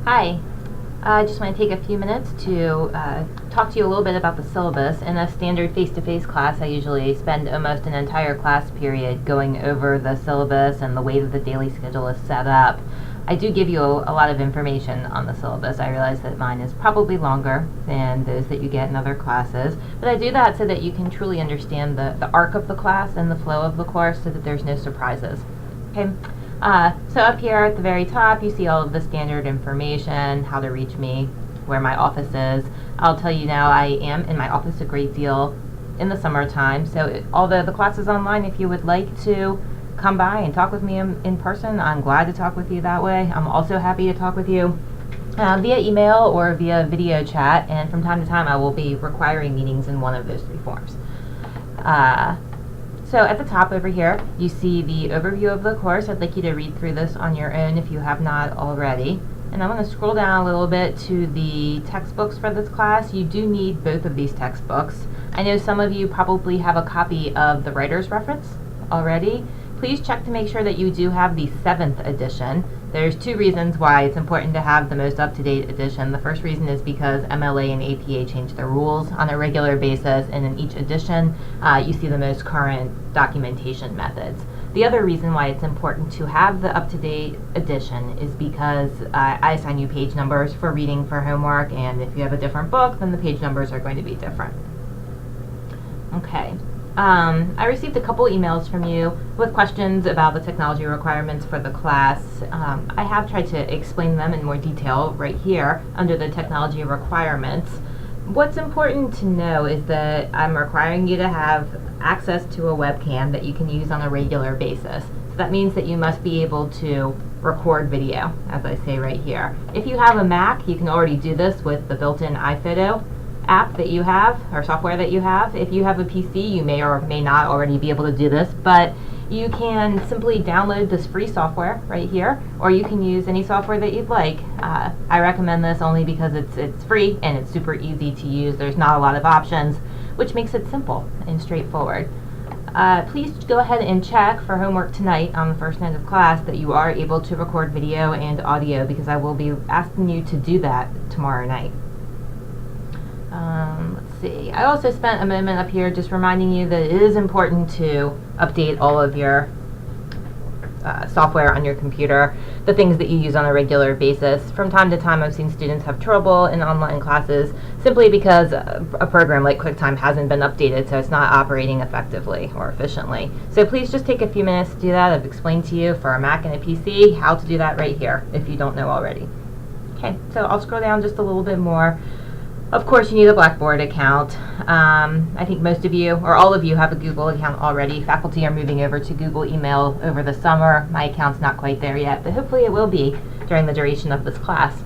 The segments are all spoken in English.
Hi, I just want to take a few minutes to talk to you a little bit about the syllabus. In a standard face-to-face class, I usually spend almost an entire class period going over the syllabus and the way that the daily schedule is set up. I do give you a lot of information on the syllabus. I realize that mine is probably longer than those that you get in other classes, but I do that so that you can truly understand the arc of the class and the flow of the course so that there's no surprises. Okay. So up here at the very top, you see all of the standard information, how to reach me, where my office is. I'll tell you now, I am in my office a great deal in the summertime, so although the class is online, if you would like to come by and talk with me in person, I'm glad to talk with you that way. I'm also happy to talk with you via email or via video chat, and from time to time I will be requiring meetings in one of those three forms. So at the top over here, you see the overview of the course. I'd like you to read through this on your own if you have not already. And I'm going to scroll down a little bit to the textbooks for this class. You do need both of these textbooks. I know some of you probably have a copy of the Writer's Reference already. Please check to make sure that you do have the 7th edition. There's two reasons why it's important to have the most up-to-date edition. The first reason is because MLA and APA change their rules on a regular basis, and in each edition you see the most current documentation methods. The other reason why it's important to have the up-to-date edition is because I assign you page numbers for reading for homework, and if you have a different book, then the page numbers are going to be different. Okay. I received a couple emails from you with questions about the technology requirements for the class. I have tried to explain them in more detail right here under the technology requirements. What's important to know is that I'm requiring you to have access to a webcam that you can use on a regular basis. So that means that you must be able to record video, as I say right here. If you have a Mac, you can already do this with the built-in iPhoto app that you have, or software that you have. If you have a PC, you may or may not already be able to do this, but you can simply download this free software right here, or you can use any software that you'd like. I recommend this only because it's free and it's super easy to use. There's not a lot of options, which makes it simple and straightforward. Please go ahead and check for homework tonight on the first night of class that you are able to record video and audio, because I will be asking you to do that tomorrow night. Let's see. I also spent a moment up here just reminding you that it is important to update all of your software on your computer, the things that you use on a regular basis. From time to time, I've seen students have trouble in online classes simply because a program like QuickTime hasn't been updated, so it's not operating effectively or efficiently. So please just take a few minutes to do that. I've explained to you for a Mac and a PC how to do that right here if you don't know already. Okay, so I'll scroll down just a little bit more. Of course, you need a Blackboard account. I think most of you, or all of you, have a Google account already. Faculty are moving over to Google email over the summer. My account's not quite there yet, but hopefully it will be during the duration of this class.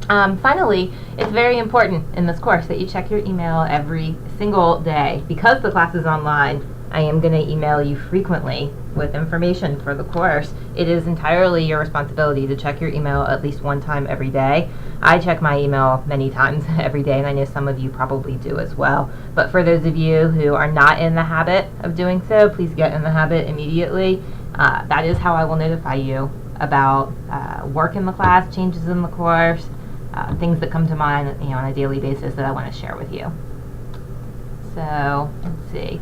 Finally, it's very important in this course that you check your email every single day. Because the class is online, I am going to email you frequently with information for the course. It is entirely your responsibility to check your email at least one time every day. I check my email many times every day, and I know some of you probably do as well. But for those of you who are not in the habit of doing so, please get in the habit immediately. That is how I will notify you about work in the class, changes in the course, things that come to mind, on a daily basis that I want to share with you. So let's see.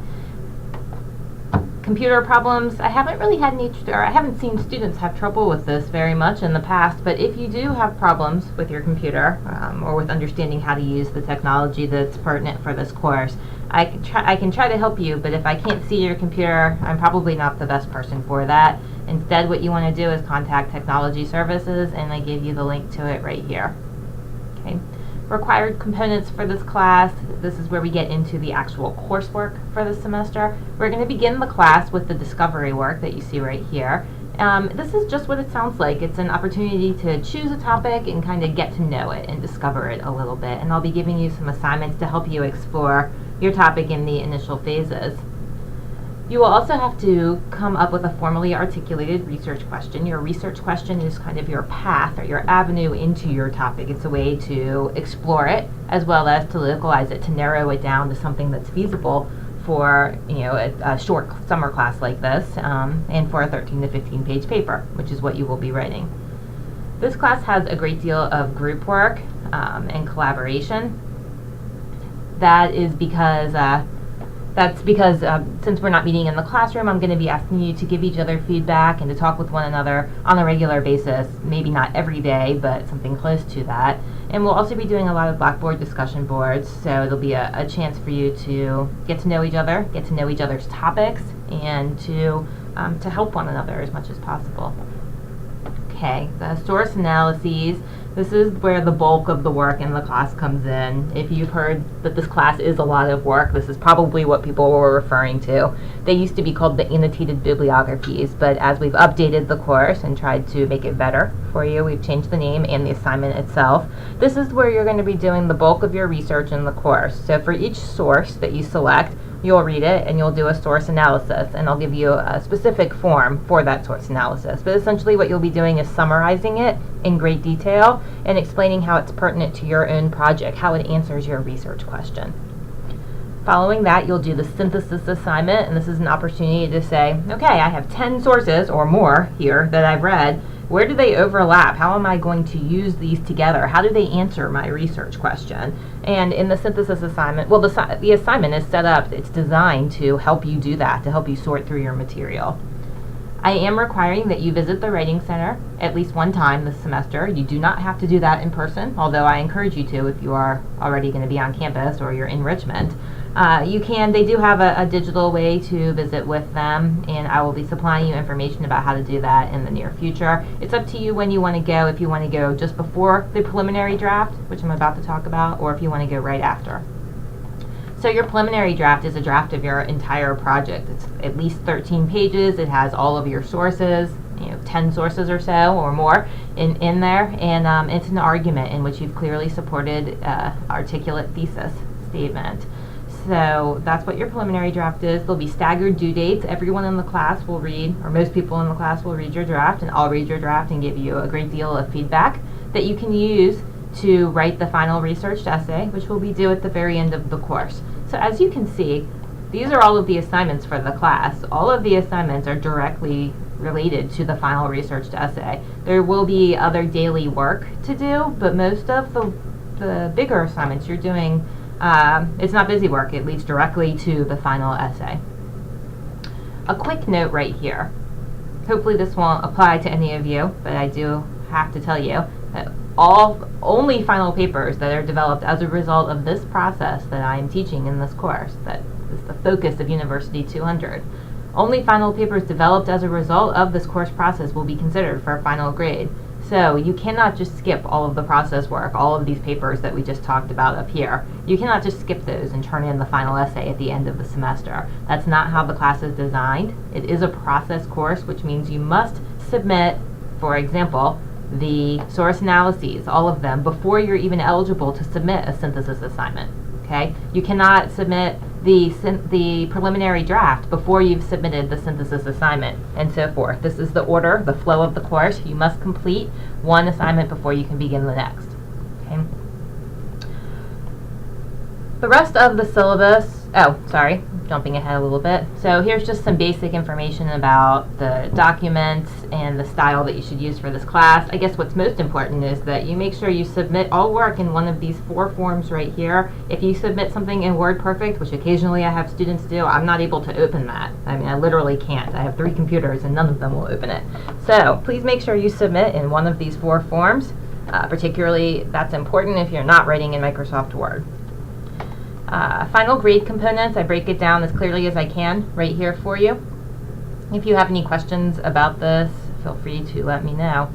Computer problems. I haven't really had I haven't seen students have trouble with this very much in the past, but if you do have problems with your computer or with understanding how to use the technology that's pertinent for this course, I can try to help you, but if I can't see your computer, I'm probably not the best person for that. Instead, what you want to do is contact Technology Services, and I give you the link to it right here. Okay. Required components for this class. This is where we get into the actual coursework for the semester. We're going to begin the class with the discovery work that you see right here. This is just what it sounds like. It's an opportunity to choose a topic and kind of get to know it and discover it a little bit. And I'll be giving you some assignments to help you explore your topic in the initial phases. You will also have to come up with a formally articulated research question. Your research question is kind of your path or your avenue into your topic. It's a way to explore it as well as to localize it, to narrow it down to something that's feasible for a short summer class like this, and for a 13 to 15 page paper, which is what you will be writing. This class has a great deal of group work and collaboration. That is because since we're not meeting in the classroom, I'm going to be asking you to give each other feedback and to talk with one another on a regular basis, maybe not every day, but something close to that. And we'll also be doing a lot of Blackboard discussion boards, so it'll be a chance for you to get to know each other, get to know each other's topics, and to help one another as much as possible. Okay, the source analyses. This is where the bulk of the work in the class comes in. If you've heard that this class is a lot of work, this is probably what people were referring to. They used to be called the annotated bibliographies, but as we've updated the course and tried to make it better for you, we've changed the name and the assignment itself. This is where you're going to be doing the bulk of your research in the course. So for each source that you select, you'll read it and you'll do a source analysis, and I'll give you a specific form for that source analysis. But essentially what you'll be doing is summarizing it in great detail and explaining how it's pertinent to your own project, how it answers your research question. Following that, you'll do the synthesis assignment, and this is an opportunity to say, okay, I have 10 sources or more here that I've read. Where do they overlap? How am I going to use these together? How do they answer my research question? And in the synthesis assignment, well, the assignment is set up, it's designed to help you do that, to help you sort through your material. I am requiring that you visit the Writing Center at least one time this semester. You do not have to do that in person, although I encourage you to if you are already going to be on campus or you're in Richmond. They do have a digital way to visit with them, and I will be supplying you information about how to do that in the near future. It's up to you when you want to go, if you want to go just before the preliminary draft, which I'm about to talk about, or if you want to go right after. So your preliminary draft is a draft of your entire project. It's at least 13 pages. It has all of your sources, 10 sources or so or more in there, and it's an argument in which you've clearly supported articulate thesis statement. So that's what your preliminary draft is. There'll be staggered due dates. Everyone in the class will read, or most people in the class will read your draft, and I'll read your draft and give you a great deal of feedback that you can use to write the final researched essay, which will be due at the very end of the course. So as you can see, these are all of the assignments for the class. All of the assignments are directly related to the final researched essay. There will be other daily work to do, but most of the bigger assignments you're doing, it's not busy work. It leads directly to the final essay. A quick note right here. Hopefully this won't apply to any of you, but I do have to tell you that only final papers that are developed as a result of this process that I am teaching in this course, that is the focus of University 200. Only final papers developed as a result of this course process will be considered for a final grade. So you cannot just skip all of the process work, all of these papers that we just talked about up here. You cannot just skip those and turn in the final essay at the end of the semester. That's not how the class is designed. It is a process course, which means you must submit, for example, the source analyses, all of them, before you're even eligible to submit a synthesis assignment. Okay? You cannot submit the preliminary draft before you've submitted the synthesis assignment, and so forth. This is the order, the flow of the course. You must complete one assignment before you can begin the next. Okay? The rest of the syllabus, jumping ahead a little bit. So here's just some basic information about the documents and the style that you should use for this class. I guess what's most important is that you make sure you submit all work in one of these 4 forms right here. If you submit something in WordPerfect, which occasionally I have students do, I'm not able to open that. I mean, I literally can't. I have 3 computers and none of them will open it. So please make sure you submit in one of these 4 forms. Particularly, that's important if you're not writing in Microsoft Word. Final grade components, I break it down as clearly as I can right here for you. If you have any questions about this, feel free to let me know.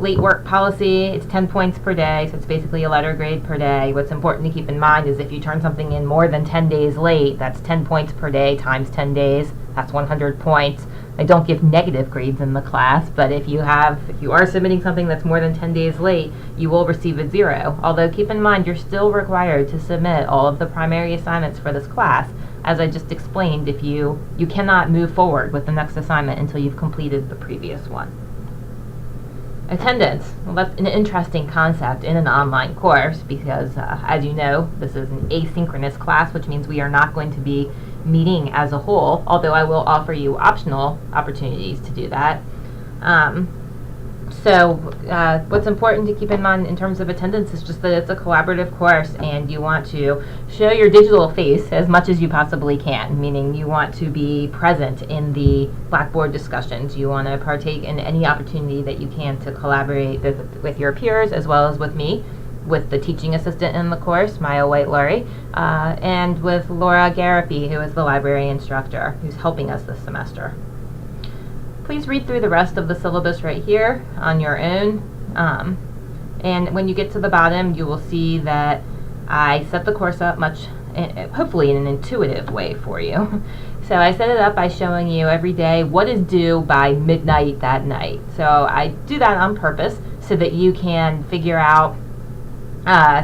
Late work policy, it's 10 points per day, so it's basically a letter grade per day. What's important to keep in mind is if you turn something in more than 10 days late, that's 10 points per day times 10 days, that's 100 points. I don't give negative grades in the class, but if you are submitting something that's more than 10 days late, you will receive a 0. Although keep in mind, you're still required to submit all of the primary assignments for this class. As I just explained, if you cannot move forward with the next assignment until you've completed the previous one. Attendance. Well, that's an interesting concept in an online course because, as you know, this is an asynchronous class, which means we are not going to be meeting as a whole, although I will offer you optional opportunities to do that. So what's important to keep in mind in terms of attendance is just that it's a collaborative course, and you want to show your digital face as much as you possibly can, meaning you want to be present in the Blackboard discussions. You want to partake in any opportunity that you can to collaborate with your peers as well as with me, with the teaching assistant in the course, Maya White-Lurie, and with Laura Garapi, who is the library instructor who's helping us this semester. Please read through the rest of the syllabus right here on your own. And when you get to the bottom, you will see that I set the course up hopefully in an intuitive way for you. So I set it up by showing you every day what is due by midnight that night. So I do that on purpose so that you can figure out,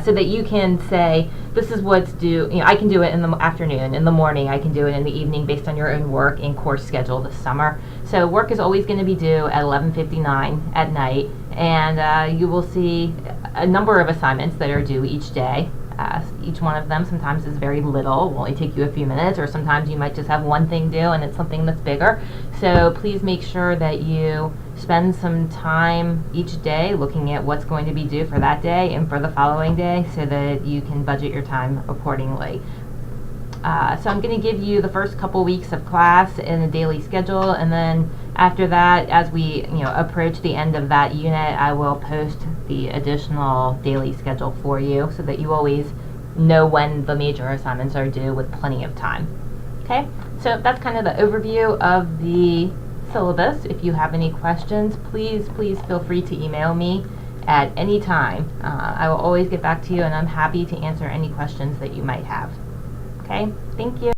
so that you can say, this is what's due. I can do it in the afternoon, in the morning, I can do it in the evening based on your own work and course schedule this summer. So work is always going to be due at 11:59 at night, and you will see a number of assignments that are due each day. Each one of them sometimes is very little, will only take you a few minutes, or sometimes you might just have one thing due and it's something that's bigger. So please make sure that you spend some time each day looking at what's going to be due for that day and for the following day so that you can budget your time accordingly. So I'm going to give you the first couple weeks of class in a daily schedule, and then after that, as we approach the end of that unit, I will post the additional daily schedule for you so that you always know when the major assignments are due with plenty of time. Okay, so that's kind of the overview of the syllabus. If you have any questions, please feel free to email me at any time. I will always get back to you, and I'm happy to answer any questions that you might have. Okay, thank you.